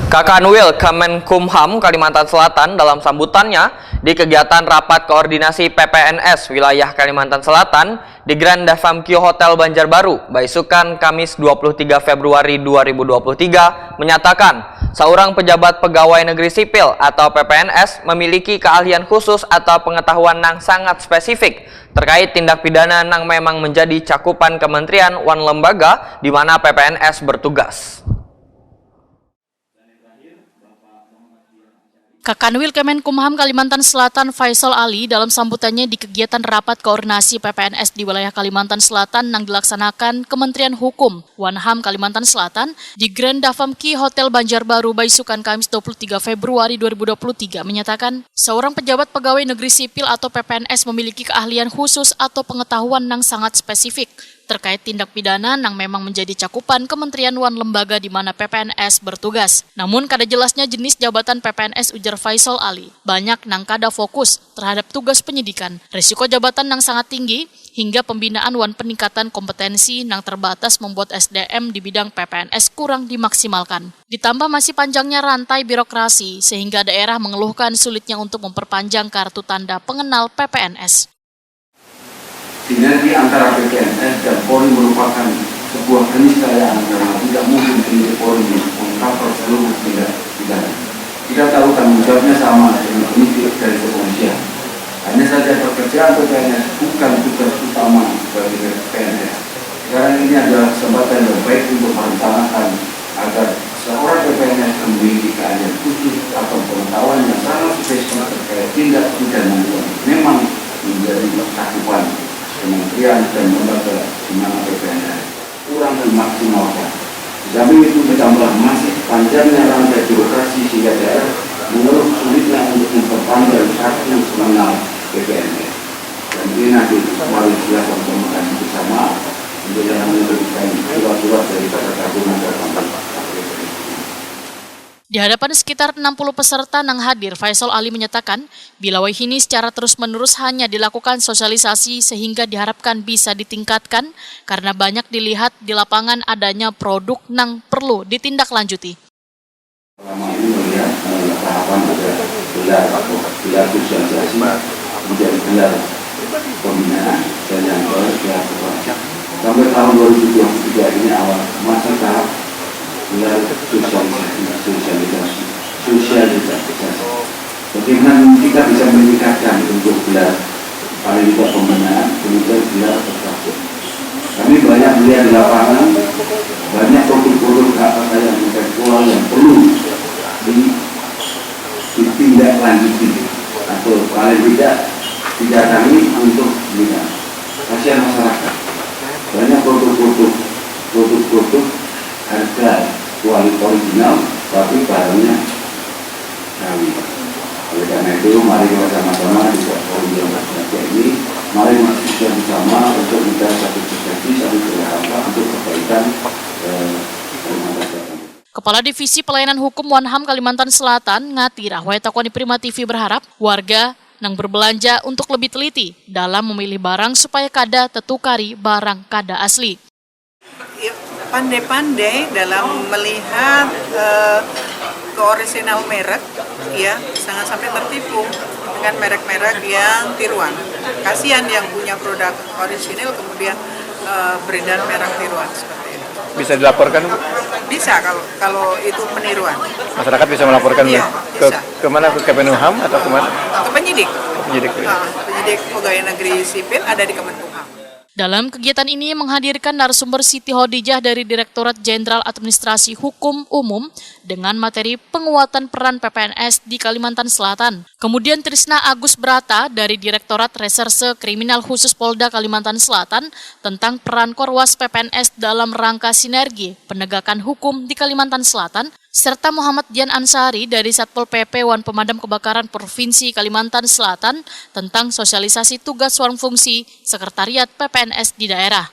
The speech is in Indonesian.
Kakanwil Kemenkumham Kalimantan Selatan dalam sambutannya di kegiatan rapat koordinasi PPNS wilayah Kalimantan Selatan di Grand Davamkyo Hotel Banjarbaru, Baisukan, Kamis 23 Februari 2023 menyatakan seorang pejabat pegawai negeri sipil atau PPNS memiliki keahlian khusus atau pengetahuan yang sangat spesifik terkait tindak pidana yang memang menjadi cakupan kementerian wan lembaga di mana PPNS bertugas. Kakanwil Kemenkumham Kalimantan Selatan Faisal Ali dalam sambutannya di kegiatan rapat koordinasi PPNS di wilayah Kalimantan Selatan yang dilaksanakan Kementerian Hukum Wanham Kalimantan Selatan di Grand Davamkyo Hotel Banjarbaru, Baisukan, Kamis 23 Februari 2023 menyatakan seorang pejabat pegawai negeri sipil atau PPNS memiliki keahlian khusus atau pengetahuan yang sangat spesifik terkait tindak pidana yang memang menjadi cakupan kementerian wan lembaga di mana PPNS bertugas. Namun kada jelasnya jenis jabatan PPNS, ujar Faisal Ali. Banyak nang kada fokus terhadap tugas penyidikan, risiko jabatan yang sangat tinggi, hingga pembinaan wan peningkatan kompetensi yang terbatas membuat SDM di bidang PPNS kurang dimaksimalkan. Ditambah masih panjangnya rantai birokrasi sehingga daerah mengeluhkan sulitnya untuk memperpanjang kartu tanda pengenal PPNS. Sinergi antara PPNS dan Polri merupakan sebuah keniscayaan karena tidak mungkin penyidik Polri mengcover seluruh tindak pidana. Kita tahu tanggung jawabnya sama dengan penyidik dari kepolisian. Hanya saja pekerjaan PPNS bukan tugas utama bagi PPNS. Sekarang ini adalah kesempatan yang baik untuk merencanakan agar seorang PPNS memiliki keahlian khusus atau pengetahuan yang sangat spesifik terkait tindak pidana yang memang menjadi cakupan kementerian dan lembaga di mana PPNS kurang dimaksimalkan. Di samping itu ditambah masih panjangnya rantai birokrasi sehingga daerah mengeluh sulitnya untuk memperpanjang kartu pengenal PPNS. Dan ini nanti mari kita pertemukan bersama untuk yang memberikan surat-surat dari para gabungan dan Di hadapan sekitar 60 peserta yang hadir, Faisal Ali menyatakan, bilawai ini secara terus-menerus hanya dilakukan sosialisasi sehingga diharapkan bisa ditingkatkan karena banyak dilihat di lapangan adanya produk yang perlu ditindaklanjuti. Selama ini melihat tahapan ada gelar sosialisasi menjadi gelar pembinaan dan yang baru dilakukan sampai tahun 2023 ini awal masih tahap gelar sosialisasi. Bagaimana kita bisa meningkatkan untuk gelar paling tidak pembinaan, kemudian gelar terkait. Kami banyak melihat di lapangan banyak produk-produk hak kekayaan intelektual yang perlu ditindaklanjuti atau paling tidak didatangi untuk bina. Kasihan masyarakat. Banyak produk harga kualitas original tapi barangnya Nawi. Oleh karena itu mari kita sama-sama di forum yang berbahagia ini mari kita bersama untuk kita satu persepsi, satu berharap untuk kebaikan Kalimantan Selatan. Kepala Divisi Pelayanan Hukum Wanham Kalimantan Selatan, Ngati Rahway Takoni Prima TV berharap warga yang berbelanja untuk lebih teliti dalam memilih barang supaya kada tetukari barang kada asli. Pandai-pandai dalam melihat keorisinal merek, ya, jangan sampai tertipu dengan merek-merek yang tiruan. Kasihan yang punya produk orisinil kemudian beredar merek tiruan seperti itu. Bisa dilaporkan, Bu? Bisa kalau itu peniruan. Masyarakat bisa melaporkan, iya, ke mana? Ke Kemenkumham atau kemana? Ke penyidik. Penyidik. Penyidik pegawai negeri sipil ada di Kemenkumham. Dalam kegiatan ini menghadirkan narasumber Siti Hodijah dari Direktorat Jenderal Administrasi Hukum Umum dengan materi penguatan peran PPNS di Kalimantan Selatan. Kemudian Trisna Agus Brata dari Direktorat Reserse Kriminal Khusus Polda Kalimantan Selatan tentang peran Korwas PPNS dalam rangka sinergi penegakan hukum di Kalimantan Selatan, serta Muhammad Dian Ansari dari Satpol PP Wan Pemadam Kebakaran Provinsi Kalimantan Selatan tentang sosialisasi tugas wan fungsi Sekretariat PPNS di daerah.